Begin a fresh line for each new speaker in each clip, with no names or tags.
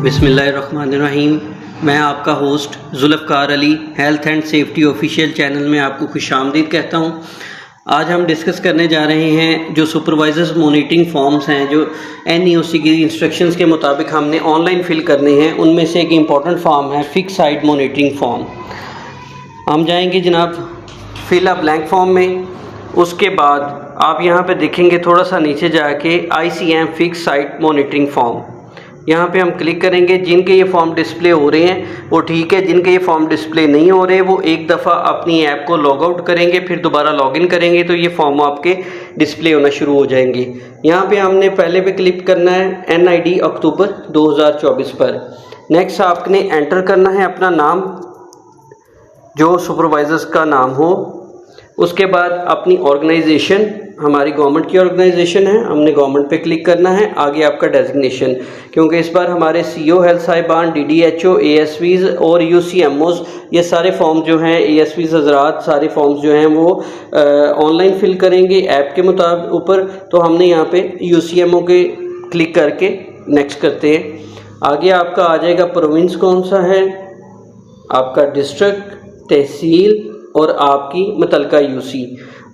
बिस्मिल्लाहिर्रहमानिर्रहीम। मैं आपका host Zulfiqar Ali health and safety official channel में आपको खुशामदीद कहता हूँ। आज हम डिस्कस करने जा रहे हैं जो सुपरवाइजर्स मॉनिटरिंग फॉर्म्स हैं जो NEOC की इंस्ट्रक्शंस के मुताबिक हमने ऑनलाइन फ़िल करने हैं। उनमें से एक इम्पॉर्टेंट फॉर्म है फिक्स साइट मॉनिटरिंग फॉर्म। हम जाएंगे जनाब फिल अ ब्लैंक फॉर्म में। उसके बाद आप यहाँ पे देखेंगे थोड़ा सा नीचे जाके ICM fix site monitoring form, यहाँ पे हम क्लिक करेंगे। जिनके ये फॉर्म डिस्प्ले हो रहे हैं वो ठीक है, जिनके ये फॉर्म डिस्प्ले नहीं हो रहे वो एक दफ़ा अपनी ऐप को लॉग आउट करेंगे, फिर दोबारा लॉगिन करेंगे तो ये फॉर्म आपके डिस्प्ले होना शुरू हो जाएंगे। यहाँ पे हमने पहले पे क्लिक करना है NID अक्टूबर 2024 पर। नेक्स्ट आपने एंटर करना है अपना नाम जो सुपरवाइजर्स का नाम हो। उसके बाद अपनी ऑर्गेनाइजेशन, हमारी गवर्नमेंट की ऑर्गेनाइजेशन है, हमने गवर्नमेंट पे क्लिक करना है। आगे आपका डेजिग्नेशन, क्योंकि इस बार हमारे CO हेल्थ साहिबान, DDHO, ASVs और UCMOs ये सारे फॉर्म जो हैं, ASVs हजरात सारे फॉर्म्स जो हैं वो ऑनलाइन फिल करेंगे ऐप के मुताबिक ऊपर। तो हमने यहाँ पे UCMO के क्लिक करके नेक्स्ट करते हैं। आगे आपका आ जाएगा प्रोविंस कौन सा है, आपका डिस्ट्रिक्ट, तहसील और आपकी मुतलका UC।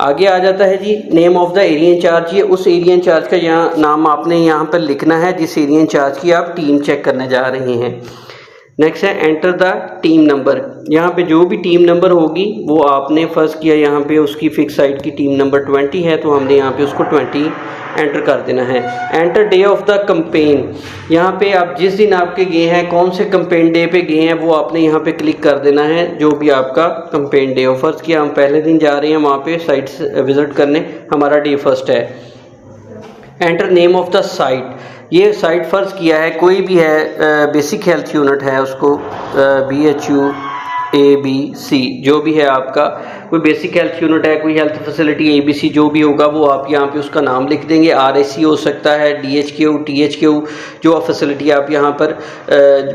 आगे आ जाता है जी name of the area in charge. ये उस एरिया इंचार्ज का यहाँ नाम आपने यहाँ पर लिखना है जिस एरिया इंचार्ज की आप टीम चेक करने जा रहे हैं। नेक्स्ट है एंटर द टीम नंबर। यहाँ पे जो भी टीम नंबर होगी वो आपने फर्स्ट किया, यहाँ पे उसकी फिक्स साइट की टीम नंबर 20 है तो हमने यहाँ पे उसको 20 एंटर कर देना है। Enter day of the campaign, यहाँ पे आप जिस दिन आपके गए हैं, कौन से कंपेन डे पे गए हैं वो आपने यहाँ पे क्लिक कर देना है, जो भी आपका कंपेन डे हो। फर्स्ट किया हम पहले दिन जा रहे हैं वहाँ पे साइट विजिट करने, हमारा डे फर्स्ट है। Enter name of the site, ये साइट फर्ज किया है कोई भी है, बेसिक हेल्थ यूनिट है उसको BHU ABC जो भी है आपका, कोई बेसिक हेल्थ यूनिट है, कोई हेल्थ फैसिलिटी ABC जो भी होगा वो आप यहाँ पे उसका नाम लिख देंगे। RAC हो सकता है, DHQ, THQ, जो फैसिलिटी आप यहाँ पर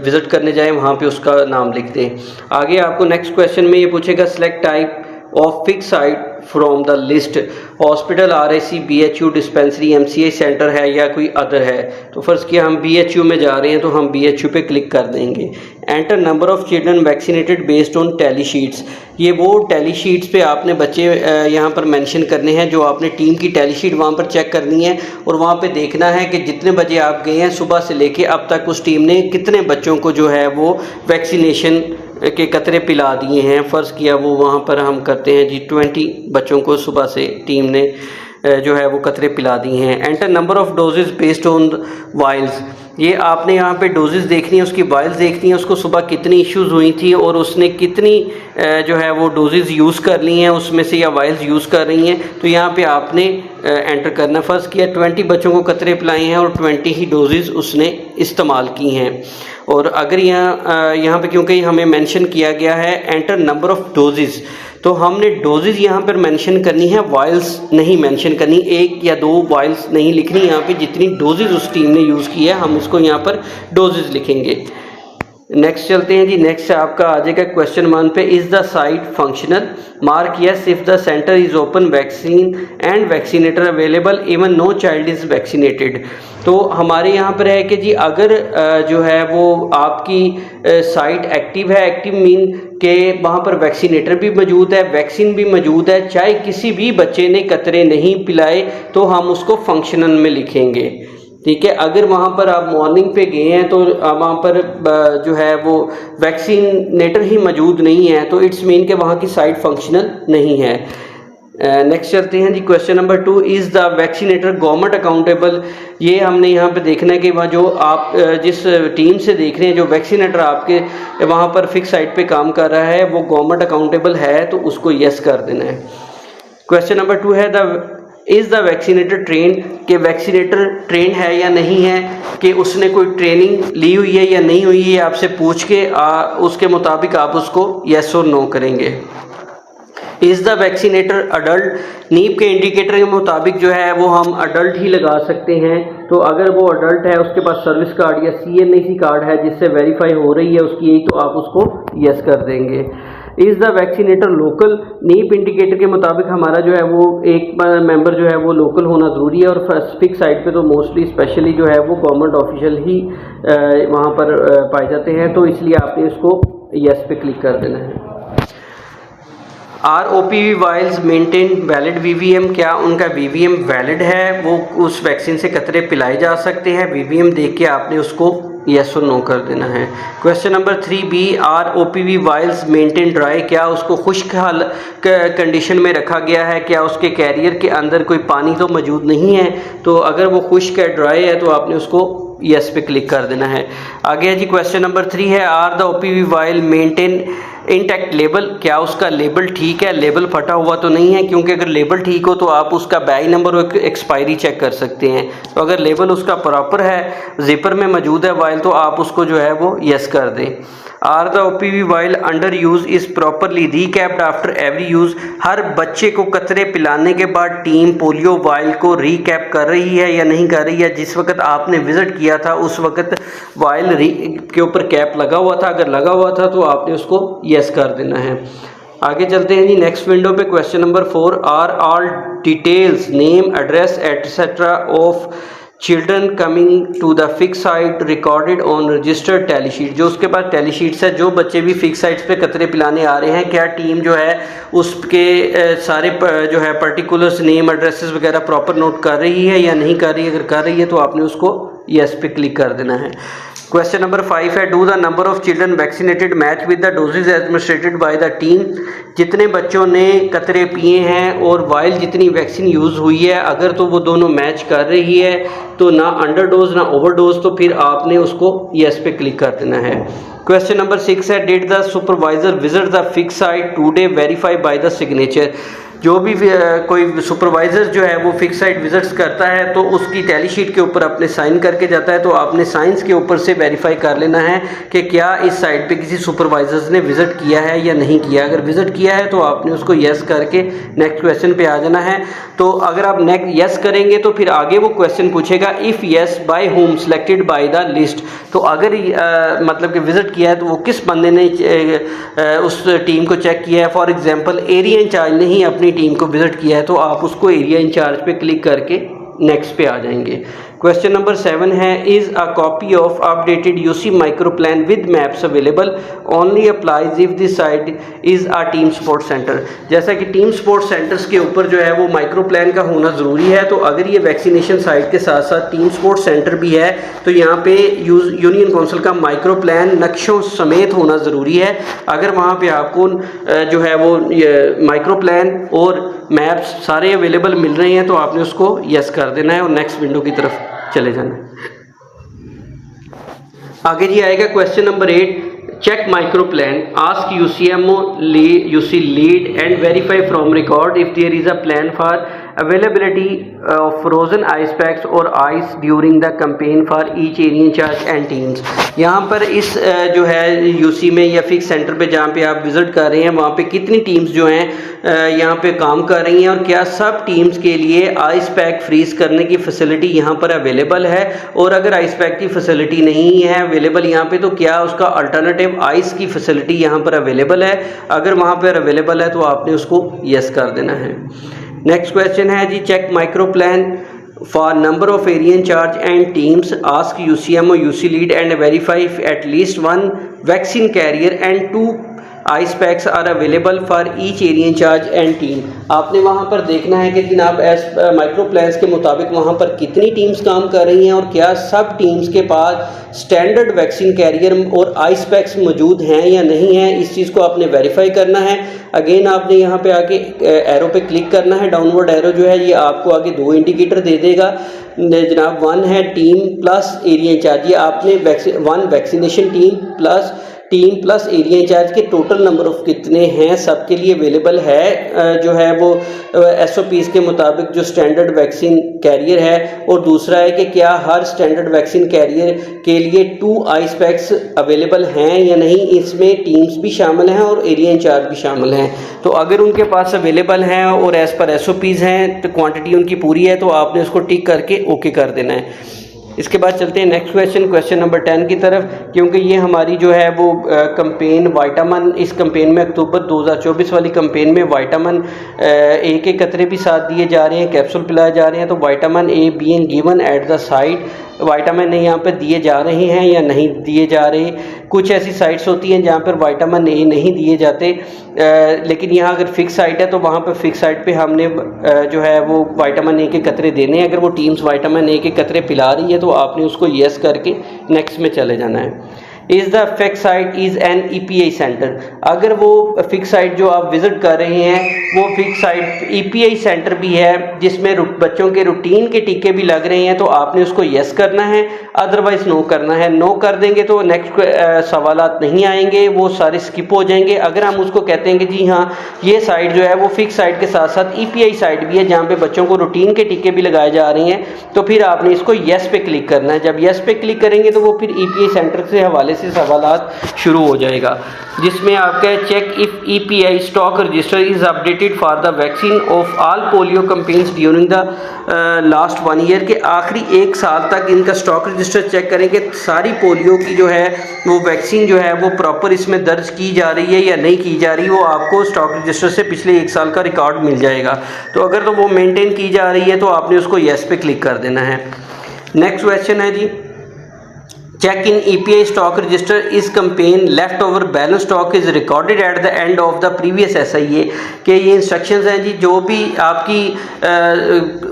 विजिट करने जाएं वहाँ पे उसका नाम लिख दें। आगे आपको नेक्स्ट क्वेश्चन में ये पूछेगा select type of fix site from the list, hospital, RAC, BHU, dispensary, MCI centre है या कोई अदर है। तो फर्स्ट किया हम BHU में जा रहे हैं तो हम BHU पे क्लिक कर देंगे। Enter number of children vaccinated based on tally sheets, ये वो टैली शीट्स पे आपने बच्चे यहाँ पर मेंशन करने हैं जो आपने टीम की टैली शीट वहाँ पर चेक करनी है और वहाँ पे देखना है कि जितने बजे आप गए हैं सुबह से लेके अब तक उस टीम ने कितने बच्चों को जो है वो वैक्सीनेशन के कतरे पिला दिए हैं। फ़र्ज़ किया वो वहाँ पर हम करते हैं जी 20 बच्चों को सुबह से टीम ने जो है वो कतरे पिला दिए हैं। Enter number of doses based on vials, ये आपने यहाँ पे डोजेज देखनी है, उसकी वाइल्स देखनी है, उसको सुबह कितनी इश्यूज़ हुई थी और उसने कितनी जो है वो डोजेज यूज़ कर ली हैं उसमें से या वाइल्स यूज़ कर रही हैं। तो यहाँ पे आपने एंटर करना। फ़र्ज़ किया 20 बच्चों को कतरे पिलाए हैं और 20 ही डोजेज उसने इस्तेमाल की हैं। और अगर यहाँ पे क्योंकि हमें मेंशन किया गया है एंटर नंबर ऑफ डोजेज, तो हमने डोजेज यहाँ पर मेंशन करनी है, वाइल्स नहीं मेंशन करनी। 1 या 2 वाइल्स नहीं लिखनी यहाँ पे, जितनी डोजेज उस टीम ने यूज़ की है हम इसको यहाँ पर डोजेज लिखेंगे। नेक्स्ट चलते हैं जी। नेक्स्ट आपका आ जाएगा क्वेश्चन 1 पे, is the site functional, mark yes if the centre is open, vaccine and vaccinator available, even know child is vaccinated. तो हमारे यहाँ पर है कि जी अगर जो है वो आपकी साइट एक्टिव है, एक्टिव मीन के वहाँ पर वैक्सीनेटर भी मौजूद है, वैक्सीन भी मौजूद है, चाहे किसी भी बच्चे ने कतरे नहीं पिलाए तो हम उसको फंक्शनल में लिखेंगे। ठीक है, अगर वहाँ पर आप मॉर्निंग पे गए हैं तो वहाँ पर जो है वो वैक्सीनेटर ही मौजूद नहीं है तो इट्स मीन के वहाँ की साइट फंक्शनल नहीं है। नेक्स्ट चलते हैं जी question number 2, is the vaccinator government accountable, ये हमने यहाँ पे देखना है कि वहाँ जो आप जिस टीम से देख रहे हैं जो वैक्सीनेटर आपके वहाँ पर फिक्स साइट पे काम कर रहा है वो गवर्नमेंट अकाउंटेबल है तो उसको यस कर देना है। क्वेश्चन नंबर 2 है the is the vaccinator train, के वैक्सीनेटर ट्रेन है या नहीं है, कि उसने कोई ट्रेनिंग ली हुई है या नहीं हुई है, आपसे पूछ के उसके मुताबिक आप उसको येस और नो करेंगे। इज़ द वैक्सीनेटर अडल्ट, नीब के इंडिकेटर के मुताबिक जो है वो हम अडल्ट ही लगा सकते हैं। तो अगर वो अडल्ट है, उसके पास सर्विस कार्ड या CNAC कार्ड है जिससे वेरीफाई हो रही है उसकी एज, तो आप उसको यस कर देंगे। इज़ द वैक्सीनेटर लोकल, नीप इंडिकेटर के मुताबिक हमारा जो है वो एक मेंबर जो है वो लोकल होना ज़रूरी है, और स्पेसिफिक साइट पे तो मोस्टली स्पेशली जो है वो गवर्नमेंट ऑफिशियल ही वहाँ पर पाए जाते हैं, तो इसलिए आपने इसको यस पे क्लिक कर देना है। Are O P V vials maintain valid VVM, क्या उनका VVM वैलिड है, वो उस वैक्सीन से कतरे पिलाए जा सकते हैं, VVM देख के आपने उसको यस और नो कर देना है। Question number 3B, are O P V vials maintain dry, क्या उसको खुश्क कंडीशन में रखा गया है, क्या उसके कैरियर के अंदर कोई पानी तो मौजूद नहीं है, तो अगर वो खुश्क है ड्राई है तो आपने उसको यस पे क्लिक कर देना है। आगे है जी क्वेश्चन नंबर 3 है, are the OPV vial maintain intact label, क्या उसका लेबल ठीक है, लेबल फटा हुआ तो नहीं है, क्योंकि अगर लेबल ठीक हो तो आप उसका बैग नंबर और एक्सपायरी चेक कर सकते हैं। तो अगर लेबल उसका प्रॉपर है, जिपर में मौजूद है वाइल, तो आप उसको जो है वो यस कर दें। Are the OPV vial under use is properly recapped after every use, हर बच्चे को कतरे पिलाने के बाद टीम पोलियो वाइल को रीकैप कर रही है या नहीं कर रही है। जिस वक्त आपने विजिट किया था उस वक्त वाइल के ऊपर कैप लगा हुआ था, अगर लगा हुआ था तो आपने उसको यस कर देना है। आगे चलते हैं जी नेक्स्ट विंडो पे। Question number 4, are all details name address etcetera of children coming to the fix site recorded on registered tally sheet, जो उसके पास टैली शीट्स है, जो बच्चे भी फिक्स साइट्स पे कतरे पिलाने आ रहे हैं, क्या टीम जो है उसके सारे जो है पर्टिकुलर्स नेम एड्रेसेस वगैरह प्रॉपर नोट कर रही है या नहीं कर रही है। अगर कर रही है तो आपने उसको यस पे क्लिक कर देना है। क्वेश्चन नंबर 5 है, do the number of children vaccinated match with the doses administered by the team, जितने बच्चों ने कतरे पिए हैं और वाइल जितनी वैक्सीन यूज़ हुई है, अगर तो वो दोनों मैच कर रही है तो ना अंडर डोज ना ओवर डोज, तो फिर आपने उसको यस पे क्लिक कर देना है। क्वेश्चन नंबर 6 है, did the supervisor visit the fix site today verify by the signature, जो भी कोई सुपरवाइज़र जो है वो फिक्स साइट विजिट्स करता है तो उसकी टैली शीट के ऊपर अपने साइन करके जाता है, तो आपने साइंस के ऊपर से वेरीफाई कर लेना है कि क्या इस साइट पे किसी सुपरवाइजर्स ने विजिट किया है या नहीं किया। अगर विजिट किया है तो आपने उसको यस करके नेक्स्ट क्वेश्चन पे आ जाना है। तो अगर आप नेक्स्ट यस करेंगे तो फिर आगे वो क्वेश्चन पूछेगा if yes by home selected by the list, तो अगर मतलब कि विजिट किया है तो वो किस बंदे ने उस टीम को चेक किया है। फॉर एग्जांपल एरिया इंचार्ज ने ही अपनी टीम को विजिट किया है तो आप उसको एरिया इंचार्ज पे क्लिक करके नेक्स्ट पे आ जाएंगे। क्वेश्चन नंबर 7 है, is a copy of updated UC micro plan with maps available, only applies if this site is a team support centre. जैसा कि टीम सपोर्ट सेंटर्स के ऊपर जो है वो माइक्रो प्लान का होना ज़रूरी है, तो अगर ये वैक्सीनेशन साइट के साथ साथ टीम सपोर्ट सेंटर भी है तो यहाँ पे यूनियन काउंसिल का माइक्रो प्लान नक्शों समेत होना ज़रूरी है। अगर वहाँ पे आपको जो है वो माइक्रो प्लान और मैप्स सारे अवेलेबल मिल रहे हैं तो आपने उसको यस कर देना है और नेक्स्ट विंडो की तरफ चले जाना है। आगे जी आएगा question number 8, check micro plan, ask UCMO UC lead and verify from record if there is a plan for availability of frozen ice packs और ice during the campaign for each area in charge and teams. यहाँ पर इस जो है UC में या fix centre पे जहाँ पे आप विजिट कर रहे हैं वहाँ पे कितनी टीम्स जो हैं यहाँ पे काम कर रही हैं और क्या सब टीम्स के लिए आइस पैक फ्रीज करने की फैसिलिटी यहाँ पर अवेलेबल है, और अगर आइस पैक की फैसिलिटी नहीं है अवेलेबल यहाँ पे तो क्या उसका अल्टरनेटिव आइस की फैसिलिटी यहाँ पर अवेलेबल है। अगर वहाँ पर अवेलेबल है तो आपने उसको यस कर देना है। नेक्स्ट क्वेश्चन है जी, check micro plan for number of area in charge and teams, ask UCMO UC lead and verify at least 1 vaccine carrier and 2 ice packs are available for each area in charge and team. आपने वहाँ पर देखना है कि जनाब S micro plans के मुताबिक वहाँ पर कितनी टीम्स काम कर रही हैं और क्या सब टीम्स के पास स्टैंडर्ड वैक्सीन कैरियर और आइस पैक्स मौजूद हैं या नहीं हैं। इस चीज़ को आपने वेरीफाई करना है। अगेन आपने यहाँ पे आके एरो पे क्लिक करना है, डाउनवर्ड एरो जो है ये आपको आगे 2 इंडिकेटर दे देगा जनाब। 1 है टीम प्लस एरिया इंचार्ज, ये आपने 1 vaccination team plus area in charge के टोटल नंबर ऑफ कितने हैं सबके लिए अवेलेबल है जो है वो SOPs के मुताबिक जो स्टैंडर्ड वैक्सीन कैरियर है। और दूसरा है कि क्या हर स्टैंडर्ड वैक्सीन कैरियर के लिए 2 आइस पैक्स अवेलेबल हैं या नहीं। इसमें टीम्स भी शामिल हैं और एरिया इंचार्ज भी शामिल हैं। तो अगर उनके पास अवेलेबल हैं और एज़ पर SOPs हैं तो क्वांटिटी उनकी पूरी है तो आपने उसको टिक करके ओके कर देना है। इसके बाद चलते हैं नेक्स्ट क्वेश्चन नंबर 10 की तरफ, क्योंकि ये हमारी जो है वो कंपेन वाइटामिन, इस कंपेन में अक्टूबर 2024 वाली कंपेन में वाइटामिन ए के कतरे भी साथ दिए जा रहे हैं, कैप्सूल पिलाए जा रहे हैं। तो vitamin a being given at the site, vitamin A यहाँ पर दिए जा रहे हैं या नहीं दिए जा रहे। कुछ ऐसी साइट्स होती हैं जहाँ पर वाइटामिन ए नहीं दिए जाते, लेकिन यहाँ अगर फिक्स साइट है तो वहाँ पर फिक्स साइट पे हमने जो है वो वाइटामिन ए के कतरे देने हैं। अगर वो टीम्स वाइटामिन ए के कतरे पिला रही है तो आपने उसको येस करके नेक्स्ट में चले जाना है। Is the fix site is an EPI centre, अगर वो फिक्स साइट जो आप विज़िट कर रहे हैं वो फिक्स साइट EPI सेंटर भी है जिसमें बच्चों के रूटीन के टीके भी लग रहे हैं तो आपने उसको यस करना है, अदरवाइज़ नो करना है। नो कर देंगे तो नेक्स्ट सवालात नहीं आएंगे, वो सारे स्किप हो जाएंगे। अगर हम उसको कहते हैं कि जी हाँ ये साइट जो है वो फिक्स साइट के साथ साथ EPI साइट भी है जहाँ पे बच्चों को रूटीन के टीके भी लगाए जा रहे हैं, तो फिर आपने इसको यस पे क्लिक करना है। जब यस पे क्लिक करेंगे तो वो फिर EPI सेंटर से हवाले से सवालात शुरू हो जाएगा, जिसमें आपका check if EPI stock register is updated for the vaccine of all polio campaigns during the last 1 year, के आखिरी 1 साल तक इनका स्टॉक रजिस्टर चेक करेंगे सारी पोलियो की जो है वो वैक्सीन जो है वो प्रॉपर इसमें दर्ज की जा रही है या नहीं की जा रही, वो आपको स्टॉक रजिस्टर से पिछले 1 साल का रिकॉर्ड मिल जाएगा। तो अगर तो वो मेंटेन की जा रही है तो आपने उसको येस पे क्लिक कर देना है। नेक्स्ट क्वेश्चन है जी, check in EPI stock register इस campaign left over balance stock is recorded at the end of the previous SIA, के ये इंस्ट्रक्शंस हैं जी, जो भी आपकी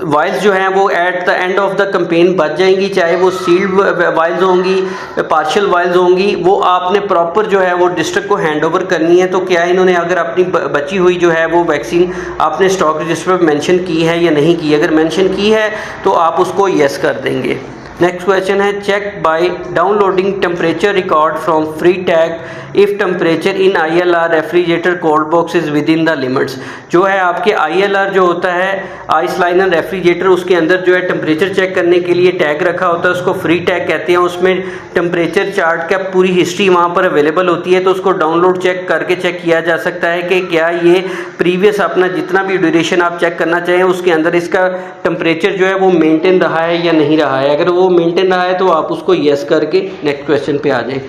वाइल्स जो हैं वो eight the end of the campaign बच जाएंगी, चाहे वो सील्ड वाइल्स होंगी, पार्शियल वाइल्स होंगी, वो आपने प्रॉपर जो है वो डिस्ट्रिक्ट को हैंड ओवर करनी है। तो क्या इन्होंने अगर अपनी बची हुई जो है वो वैक्सीन आपने स्टॉक रजिस्टर पर मेंशन की है या नहीं की, अगर मेंशन की है तो आप उसको येस कर देंगे। नेक्स्ट क्वेश्चन है, check by downloading temperature record from free tag if temperature in ILR refrigerator cold box is within the limits. जो है आपके ILR जो होता है आइस लाइनर रेफ्रिजरेटर, उसके अंदर जो है टेम्परेचर चेक करने के लिए टैग रखा होता है, उसको फ्री टैग कहते हैं। उसमें टेम्परेचर चार्ट का पूरी हिस्ट्री वहाँ पर अवेलेबल होती है, तो उसको डाउनलोड चेक करके चेक किया जा सकता है कि क्या ये प्रीवियस अपना जितना भी ड्यूरेशन आप चेक करना चाहें उसके अंदर इसका टेम्परेचर जो है वो मेंटेन रहा है या नहीं रहा है। अगर वो मेंटेन रहा है तो आप उसको यस करके नेक्स्ट क्वेश्चन पे आ जाएं।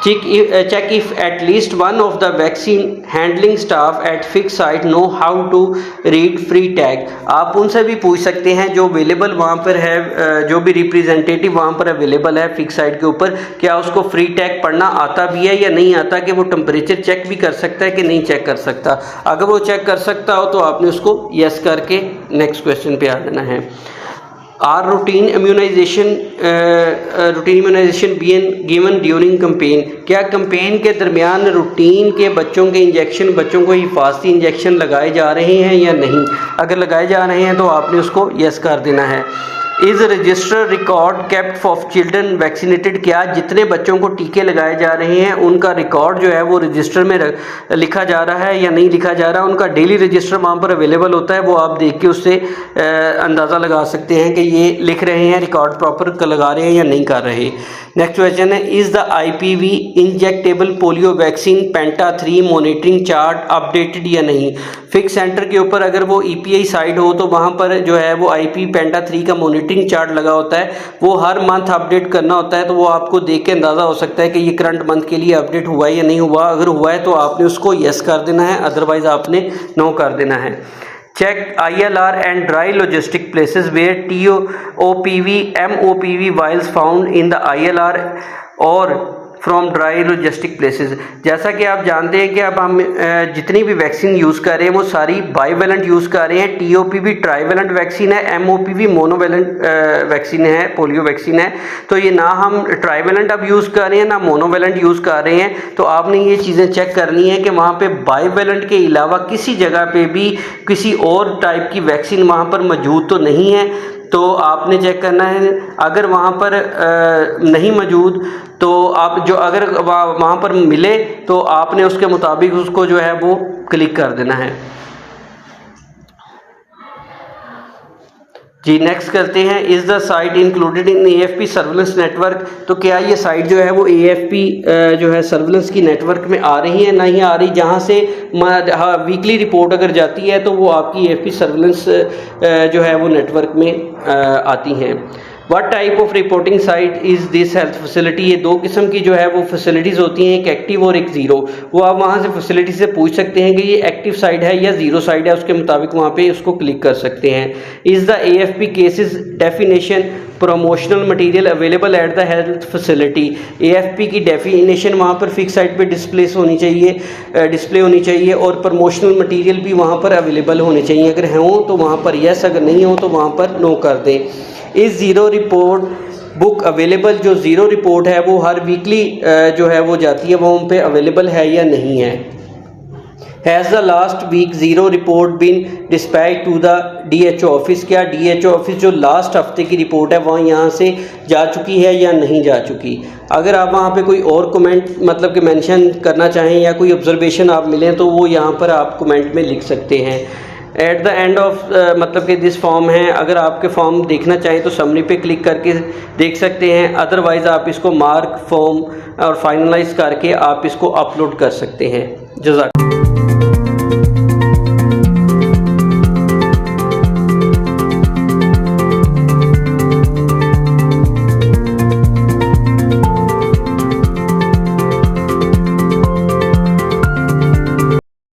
Check if at least one of the vaccine handling staff at fix site know how to read free tag. आप उनसे भी पूछ सकते हैं जो अवेलेबल वहाँ पर है, जो भी रिप्रेजेंटेटिव वहाँ पर अवेलेबल है फिक्स साइट के ऊपर, क्या उसको फ्री टैग पढ़ना आता भी है या नहीं आता, कि वो टेम्परेचर चेक भी कर सकता है कि नहीं चेक कर सकता। अगर वो चेक कर सकता हो तो आपने उसको यस करके नेक्स्ट क्वेश्चन पे आ जाना है। Are routine immunization being given during campaign, क्या कंपेन के दरमियान रूटीन के बच्चों के इंजेक्शन, बच्चों को हिफाजती इंजेक्शन लगाए जा रहे हैं या नहीं। अगर लगाए जा रहे हैं तो आपने उसको यस कर देना है। Is register record kept of children vaccinated, क्या जितने बच्चों को टीके लगाए जा रहे हैं उनका रिकॉर्ड जो है वो रजिस्टर में लिखा जा रहा है या नहीं लिखा जा रहा। उनका डेली रजिस्टर वहाँ पर अवेलेबल होता है, वो आप देख के उससे अंदाज़ा लगा सकते हैं कि ये लिख रहे हैं, रिकॉर्ड प्रॉपर लगा रहे हैं या नहीं कर रहे। नेक्स्ट क्वेश्चन है, is the IPV injectable polio vaccine penta 3 monitoring chart updated या नहीं। फिक्स सेंटर के ऊपर अगर वो EPI साइट हो तो वहाँ पर जो है वो IP पेंटा 3 का मॉनिटरिंग चार्ट लगा होता है, वो हर मंथ अपडेट करना होता है। तो वो आपको देख के अंदाज़ा हो सकता है कि ये करंट मंथ के लिए अपडेट हुआ है या नहीं हुआ। अगर हुआ है तो आपने उसको यस कर देना है, अदरवाइज आपने नो कर देना है। Check ILR and dry logistic places where TOPV MOPV vials found in the ILR और फ्रॉम ड्राई लॉजिस्टिक प्लेसेस। जैसा कि आप जानते हैं कि अब हम जितनी भी वैक्सीन यूज़ कर रहे हैं वो सारी बाईवेलेंट यूज़ कर रहे हैं। TOPV ट्राईवेलेंट वैक्सीन है, MOPV मोनोवेलेंट वैक्सीन है, पोलियो वैक्सीन है। तो ये ना हम ट्राईवेलेंट अब यूज़ कर रहे हैं ना मोनोवेलेंट यूज़ कर रहे हैं। तो आपने ये चीज़ें चेक करनी है कि वहाँ पे बाईवेलेंट के अलावा किसी जगह पे भी किसी और टाइप की वैक्सीन वहाँ पर मौजूद तो नहीं है, तो आपने चेक करना है। अगर वहाँ पर नहीं मौजूद तो आप जो अगर वहाँ पर मिले तो आपने उसके मुताबिक उसको जो है वो क्लिक कर देना है। जी नेक्स्ट करते हैं, is the site included in AFP surveillance network. तो क्या ये साइट जो है वो AFP जो है सर्विलेंस की नेटवर्क में आ रही है, नहीं आ रही। जहाँ से वीकली रिपोर्ट अगर जाती है तो वो आपकी AFP सर्विलेंस जो है वो नेटवर्क में आती हैं। What type of reporting site is this health facility, ये दो किस्म की जो है वो फैसिलिटीज़ होती हैं, एक एक्टिव और एक ज़ीरो। वो आप वहाँ से फैसिलिटी से पूछ सकते हैं कि ये एक्टिव साइट है या ज़ीरो साइट है, उसके मुताबिक वहाँ पे उसको क्लिक कर सकते हैं। Is the AFP cases definition promotional material available at the health facility, AFP की डेफिनेशन वहाँ पर फिक्स साइट पे डिस्प्ले होनी चाहिए और प्रमोशनल मटेरियल भी वहाँ पर अवेलेबल होने चाहिए। अगर हों तो वहाँ पर यस, अगर नहीं हो तो वहाँ पर नो कर दें। इस ज़ीरो रिपोर्ट बुक अवेलेबल, जो ज़ीरो रिपोर्ट है वो हर वीकली जो है वो जाती है, वो उन पे अवेलेबल है या नहीं है। Has the last week zero report been dispatch to the DHO office, क्या DHO ऑफिस जो लास्ट हफ्ते की रिपोर्ट है वहाँ यहाँ से जा चुकी है या नहीं जा चुकी। अगर आप वहाँ पे कोई और कमेंट मतलब कि मेंशन करना चाहें या कोई ऑब्जर्वेशन आप मिलें तो वो यहाँ पर आप कमेंट में लिख सकते हैं। एट द एंड ऑफ मतलब कि दिस फॉर्म है, अगर आपके फॉर्म देखना चाहें तो समरी पे क्लिक करके देख सकते हैं, अदरवाइज़ आप इसको मार्क फॉर्म और फाइनलाइज करके आप इसको अपलोड कर सकते हैं। जज़ाक।